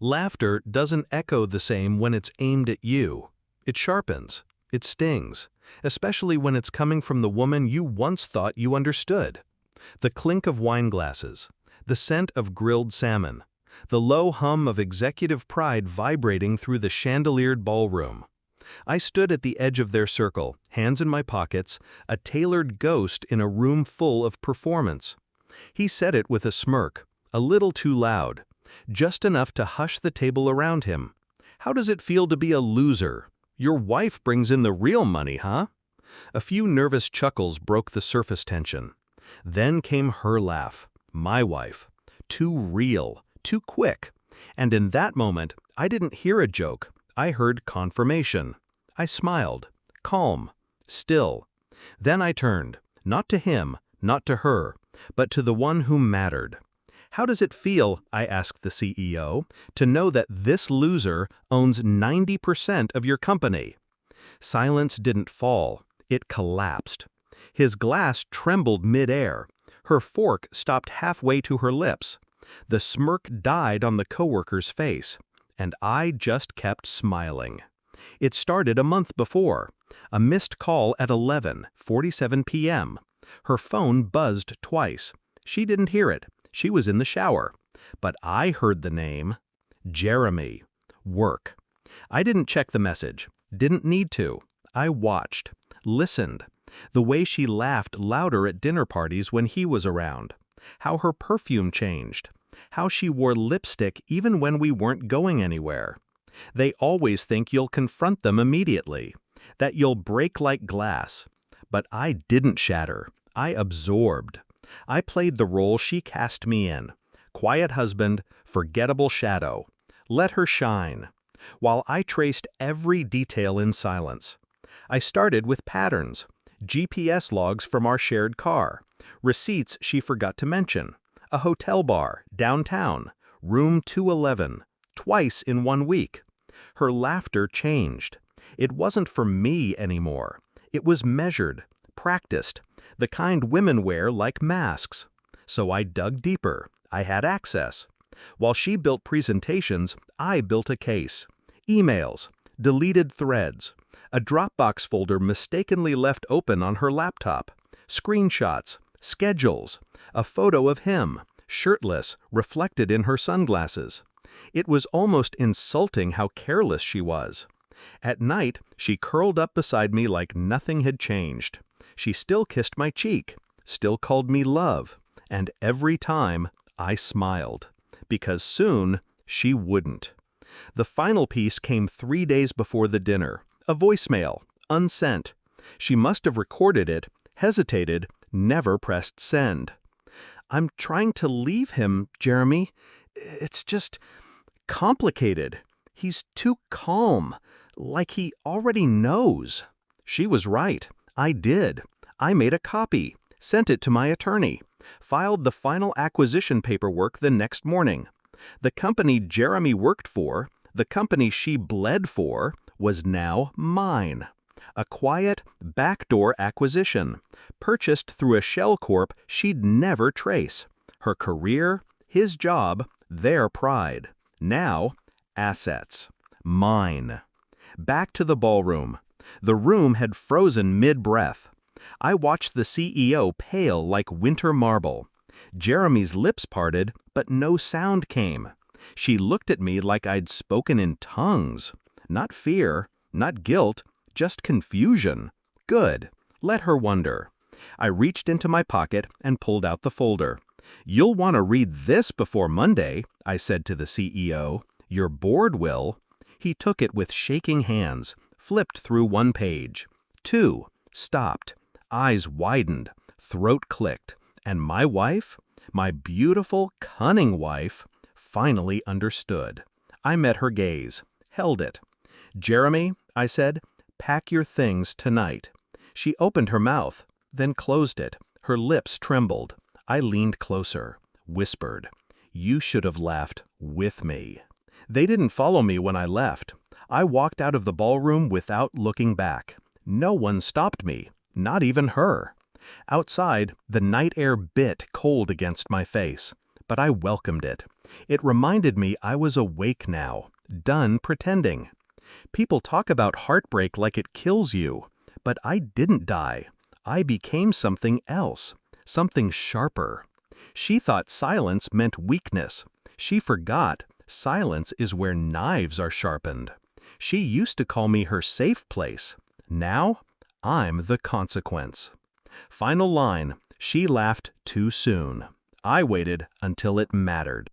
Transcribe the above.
Laughter doesn't echo the same when it's aimed at you. It sharpens. It stings, especially when it's coming from the woman you once thought you understood. The clink of wine glasses, the scent of grilled salmon, the low hum of executive pride vibrating through the chandeliered ballroom. I stood at the edge of their circle, hands in my pockets, a tailored ghost in a room full of performance. He said it with a smirk, a little too loud, just enough to hush the table around him. "How does it feel to be a loser? Your wife brings in the real money, huh?" A few nervous chuckles broke the surface tension. Then came her laugh, my wife. Too real, too quick. And in that moment, I didn't hear a joke. I heard confirmation. I smiled, calm, still. Then I turned, not to him, not to her, but to the one who mattered. "How does it feel," I asked the CEO, "to know that this loser owns 90% of your company?" Silence didn't fall. It collapsed. His glass trembled mid-air. Her fork stopped halfway to her lips. The smirk died on the coworker's face. And I just kept smiling. It started a month before. A missed call at 11:47 p.m. Her phone buzzed twice. She didn't hear it. She was in the shower. But I heard the name. Jeremy. Work. I didn't check the message. Didn't need to. I watched. Listened. The way she laughed louder at dinner parties when he was around. How her perfume changed. How she wore lipstick even when we weren't going anywhere. They always think you'll confront them immediately, that you'll break like glass. But I didn't shatter. I absorbed. I played the role she cast me in. Quiet husband, forgettable shadow. Let her shine. While I traced every detail in silence. I started with patterns. GPS logs from our shared car. Receipts she forgot to mention. A hotel bar, downtown, room 211, twice in 1 week. Her laughter changed. It wasn't for me anymore. It was measured, practiced, the kind women wear like masks. So I dug deeper. I had access. While she built presentations, I built a case. Emails, deleted threads, a Dropbox folder mistakenly left open on her laptop, screenshots, schedules, a photo of him, shirtless, reflected in her sunglasses. It was almost insulting how careless she was. At night, she curled up beside me like nothing had changed. She still kissed my cheek, still called me love, and every time I smiled, because soon she wouldn't. The final piece came 3 days before the dinner, a voicemail, unsent. She must have recorded it, hesitated, never pressed send. "I'm trying to leave him, Jeremy. It's just complicated. He's too calm, like he already knows." She was right. I did. I made a copy, sent it to my attorney, filed the final acquisition paperwork the next morning. The company Jeremy worked for, the company she bled for, was now mine. A quiet, backdoor acquisition, purchased through a shell corp she'd never trace. Her career, his job, their pride. Now, assets. Mine. Back to the ballroom. The room had frozen mid-breath. I watched the CEO pale like winter marble. Jeremy's lips parted, but no sound came. She looked at me like I'd spoken in tongues. Not fear, not guilt, just confusion. Good. Let her wonder. I reached into my pocket and pulled out the folder. "You'll want to read this before Monday," I said to the CEO. "Your board will." He took it with shaking hands, flipped through 1 page. 2, stopped. Eyes widened, throat clicked. And my wife, my beautiful, cunning wife, finally understood. I met her gaze, held it. "Jeremy," I said, "pack your things tonight." She opened her mouth, then closed it. Her lips trembled. I leaned closer, whispered, "You should have laughed with me." They didn't follow me when I left. I walked out of the ballroom without looking back. No one stopped me, not even her. Outside, the night air bit cold against my face, but I welcomed it. It reminded me I was awake now, done pretending. People talk about heartbreak like it kills you, but I didn't die. I became something else, something sharper. She thought silence meant weakness. She forgot silence is where knives are sharpened. She used to call me her safe place. Now, I'm the consequence. Final line, she laughed too soon. I waited until it mattered.